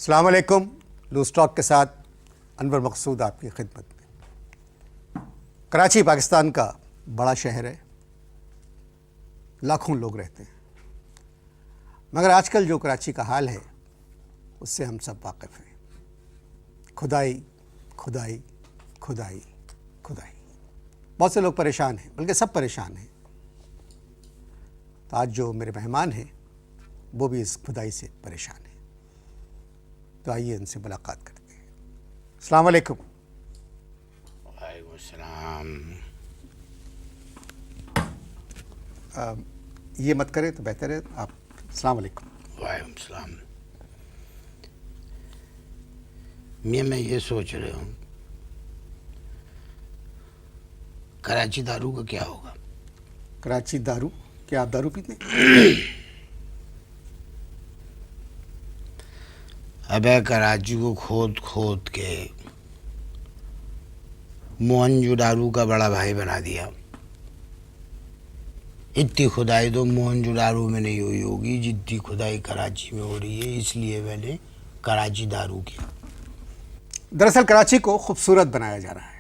अस्सलाम वालेकुम। Loose talk के साथ अनवर मकसूद आपकी खिदमत में। कराची पाकिस्तान का बड़ा शहर है, लाखों लोग रहते हैं, मगर आजकल जो कराची का हाल है उससे हम सब वाकिफ़ हैं। खुदाई खुदाई खुदाई खुदाई, बहुत से लोग परेशान हैं, बल्कि सब परेशान हैं। तो आज जो मेरे मेहमान हैं वो भी इस खुदाई से परेशान हैं, तो आइए उनसे मुलाकात करते हैं। अस्सलाम वालेकुम। वालेकुम सलाम। ये मत करें तो बेहतर है आप। अस्सलाम वालेकुम। वालेकुम सलाम। मैं ये सोच रहा हूँ कराची दारू का क्या होगा। कराची दारू? क्या आप दारू पीते हैं? अबे कराची को खोद खोद के मोहनजोदारो का बड़ा भाई बना दिया। इतनी खुदाई तो मोहनजोदारो में नहीं हुई होगी जितनी खुदाई कराची में हो रही है, इसलिए मैंने कराची दारू किया। दरअसल कराची को खूबसूरत बनाया जा रहा है।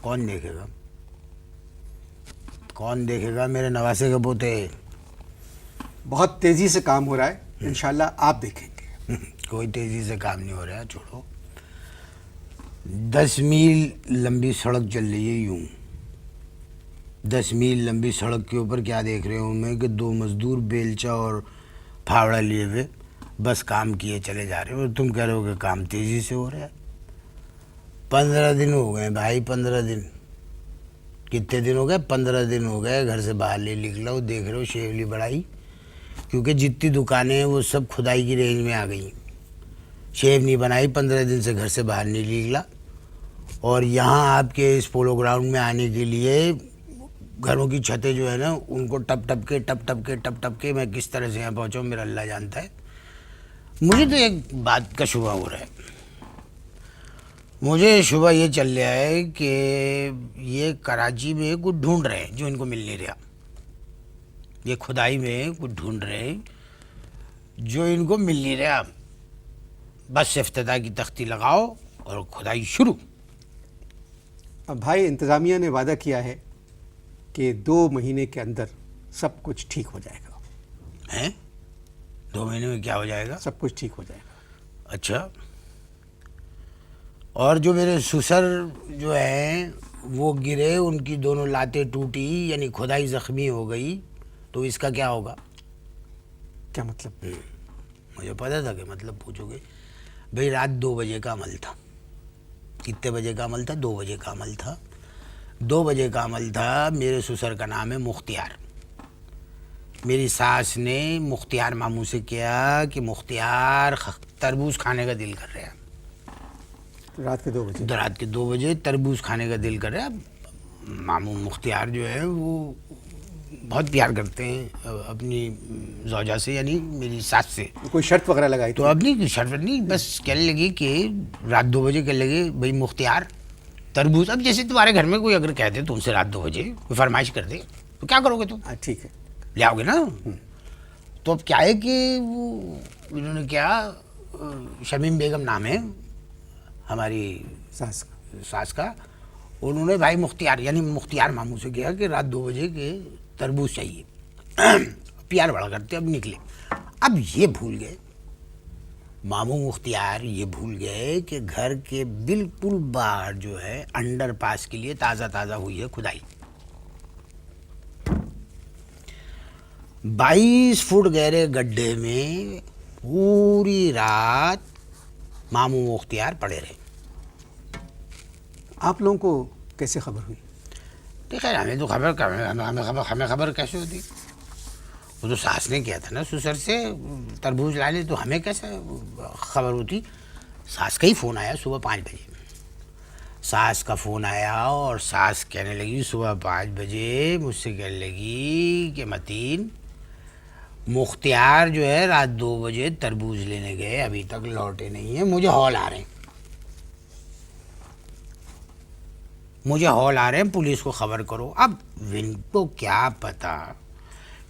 कौन देखेगा, कौन देखेगा? मेरे नवासे के पोते। बहुत तेज़ी से काम हो रहा है, इंशाल्लाह आप देखेंगे। कोई तेजी से काम नहीं हो रहा है, छोड़ो। 10 मील लंबी सड़क चल रही है यूं। 10 मील लंबी सड़क के ऊपर क्या देख रहे हूँ मैं कि 2 मजदूर बेलचा और फावड़ा लिए हुए बस काम किए चले जा रहे हो। और तुम कह रहे हो कि काम तेजी से हो रहा है। 15 दिन हो गए भाई, 15 दिन। कितने दिन हो गए? 15 दिन हो गए घर से बाहर नहीं निकला हूँ। देख रहे हो शेवली बढ़ाई, क्योंकि जितनी दुकानें हैं वो सब खुदाई की रेंज में आ गई। शेव नहीं बनाई, 15 दिन से घर से बाहर नहीं निकला। और यहाँ आपके इस पोलो ग्राउंड में आने के लिए घरों की छतें जो है ना, उनको टप टप के मैं किस तरह से यहाँ पहुँचा हूँ मेरा अल्लाह जानता है। मुझे तो एक बात का शुबा हो रहा है। मुझे शुबा ये चल रहा है कि ये कराची में कुछ ढूंढ रहे हैं जो इनको मिल नहीं रहा। ये खुदाई में कुछ ढूंढ रहे हैं जो इनको मिल नहीं रहा। बस इफ्तिताह की तख्ती लगाओ और खुदाई शुरू। अब भाई इंतज़ामिया ने वादा किया है कि 2 महीने के अंदर सब कुछ ठीक हो जाएगा। हैं? 2 महीने में क्या हो जाएगा? सब कुछ ठीक हो जाएगा। अच्छा। और जो मेरे ससुर जो हैं वो गिरे, उनकी दोनों लातें टूटी, यानी खुदाई ज़ख्मी हो गई, तो इसका क्या होगा? क्या मतलब? मुझे पता था कि मतलब पूछोगे। भाई रात 2 बजे का अमल था। कितने बजे का अमल था? 2 बजे का अमल था। 2 बजे का अमल था। मेरे ससुर का नाम है मुख्तियार। मेरी सास ने मुख्तियार मामू से किया कि मुख्तियार तरबूज खाने का दिल कर रहा है। रात के 2 बजे? रात के 2 बजे तरबूज खाने का दिल कर रहा है। मामू मुख्तियार जो है वो बहुत प्यार करते हैं अपनी ज़ौजा से, यानी मेरी सास से। कोई शर्त वगैरह लगाई तो अब नहीं शर्त नहीं, बस कहने लगी कि रात 2 बजे कहने लगे भाई मुख्तियार तरबूज। अब जैसे तुम्हारे घर में कोई अगर कह दे तुमसे रात 2 बजे कोई फरमाइश कर दे तो क्या करोगे तुम? ठीक है, ले आओगे ना। तो अब क्या है कि वो इन्होंने क्या, शमीम बेगम नाम है हमारी सास का, उन्होंने भाई मुख्तियार यानी मुख्तियार मामू से किया कि रात 2 बजे के तरबूज चाहिए। प्यार बड़ा करते, अब निकले। अब ये भूल गए मामू मुख्तियार, ये भूल गए कि घर के बिल्कुल बाहर जो है अंडरपास के लिए ताज़ा ताज़ा हुई है खुदाई। 22 फुट गहरे गड्ढे में पूरी रात मामू मुख्तियार पड़े रहे। आप लोगों को कैसे खबर हुई? देखिए हमें तो हमें खबर कैसे होती? वो तो सास ने किया था ना ससुर से तरबूज ला ले, तो हमें कैसे खबर होती? सास का ही फ़ोन आया सुबह 5 बजे। सास का फ़ोन आया और सास कहने लगी सुबह 5 बजे मुझसे कहने लगी कि मतीन मुख्तियार जो है रात 2 बजे तरबूज लेने गए, अभी तक लौटे नहीं है, मुझे हौल आ रहे हैं। मुझे हॉल आ रहे हैं, पुलिस को खबर करो। अब इनको क्या पता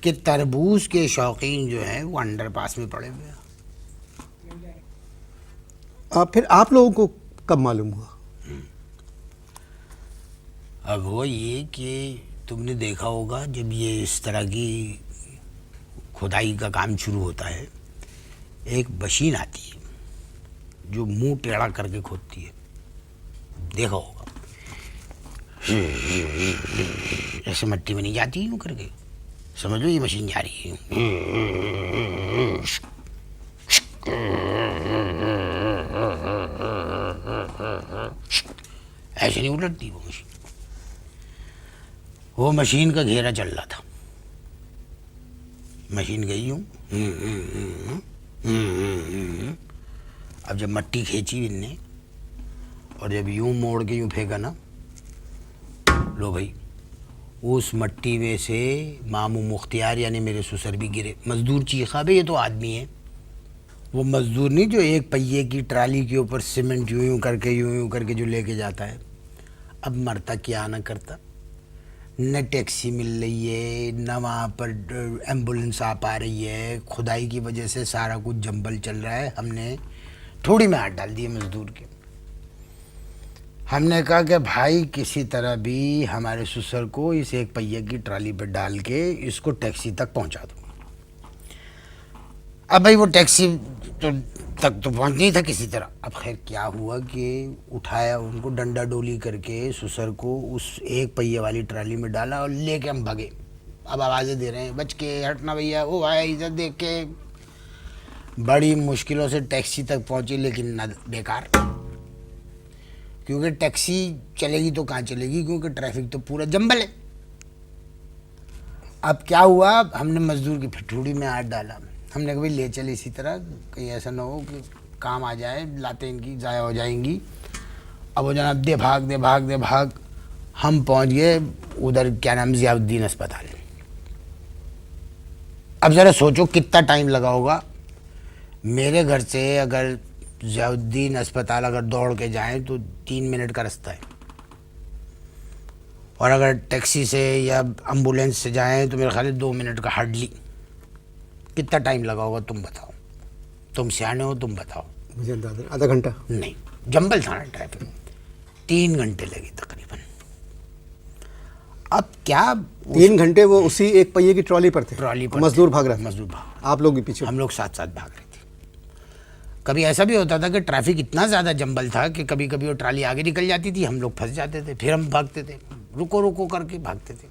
कि तरबूज के शौकीन जो हैं वो अंडरपास में पड़े हुए हैं। फिर आप लोगों को कब मालूम हुआ? अब वो ये कि तुमने देखा होगा जब ये इस तरह की खुदाई का काम शुरू होता है, एक मशीन आती है जो मुंह टेढ़ा करके खोदती है, देखा होगा। ऐसे मट्टी में नहीं जाती यूँ करके, समझ लो ये मशीन जा रही है। ऐसे नहीं उलटती वो मशीन। वो मशीन का घेरा चल रहा था, मशीन गई हूँ। अब जब मट्टी खींची इनने और जब यूं मोड़ के यूं फेंका ना, लो भाई, उस मट्टी में से मामू मुख्तियार यानी मेरे ससुर भी गिरे। मजदूर चीखा, भाई ये तो आदमी है। वो मजदूर नहीं जो एक पहिए की ट्राली के ऊपर सीमेंट यूं यूं करके जो लेके जाता है। अब मरता क्या ना करता, न टैक्सी मिल रही है, न वहाँ पर एम्बुलेंस आ पा रही है। खुदाई की वजह से सारा कुछ जंबल चल रहा है। हमने थोड़ी में हाथ डाल दिए मजदूर के। हमने कहा कि भाई किसी तरह भी हमारे ससुर को इस एक पहिए की ट्राली पर डाल के इसको टैक्सी तक पहुँचा दो। अब भाई वो टैक्सी तक तो पहुँच नहीं था किसी तरह। अब खैर क्या हुआ कि उठाया उनको, डंडा डोली करके ससुर को उस एक पहिए वाली ट्राली में डाला और लेके हम भागे। अब आवाज़ें दे रहे हैं, बच के हटना भैया, ओ भाई इधर देख के। बड़ी मुश्किलों से टैक्सी तक पहुँची, लेकिन न बेकार, क्योंकि टैक्सी चलेगी तो कहाँ चलेगी, क्योंकि ट्रैफिक तो पूरा जंबल है। अब क्या हुआ, हमने मजदूर की फिठूड़ी में हाथ डाला। हमने कहा भाई ले चले इसी तरह, कहीं ऐसा ना हो कि काम आ जाए, लाते इनकी ज़ाया हो जाएंगी। अब वो जनाब दे भाग हम पहुंच गए उधर, क्या नाम, ज़ियाउद्दीन अस्पताल। अब ज़रा सोचो कितना टाइम लगा होगा। मेरे घर से अगर ज़ियाउद्दीन अस्पताल अगर दौड़ के जाएं तो 3 मिनट का रास्ता है, और अगर टैक्सी से या एम्बुलेंस से जाएं तो मेरे ख्याल है 2 मिनट का हार्डली। कितना टाइम लगा होगा तुम बताओ, तुम सियाने हो, तुम बताओ। मुझे अंदाजा आधा घंटा नहीं, जंबल था ना ट्रैफिक, 3 घंटे लगे तकरीबन। अब क्या 3 घंटे वो उसी एक पहिए की ट्रॉली पर थे? ट्रॉली पर मजदूर भाग रहा था, मजदूर भाग, आप लोग भी पीछे? हम लोग साथ साथ भाग रहे थे। कभी ऐसा भी होता था कि ट्रैफिक इतना ज़्यादा जंबल था कि कभी कभी वो ट्राली आगे निकल जाती थी, हम लोग फंस जाते थे, फिर हम भागते थे, रुको रुको करके भागते थे।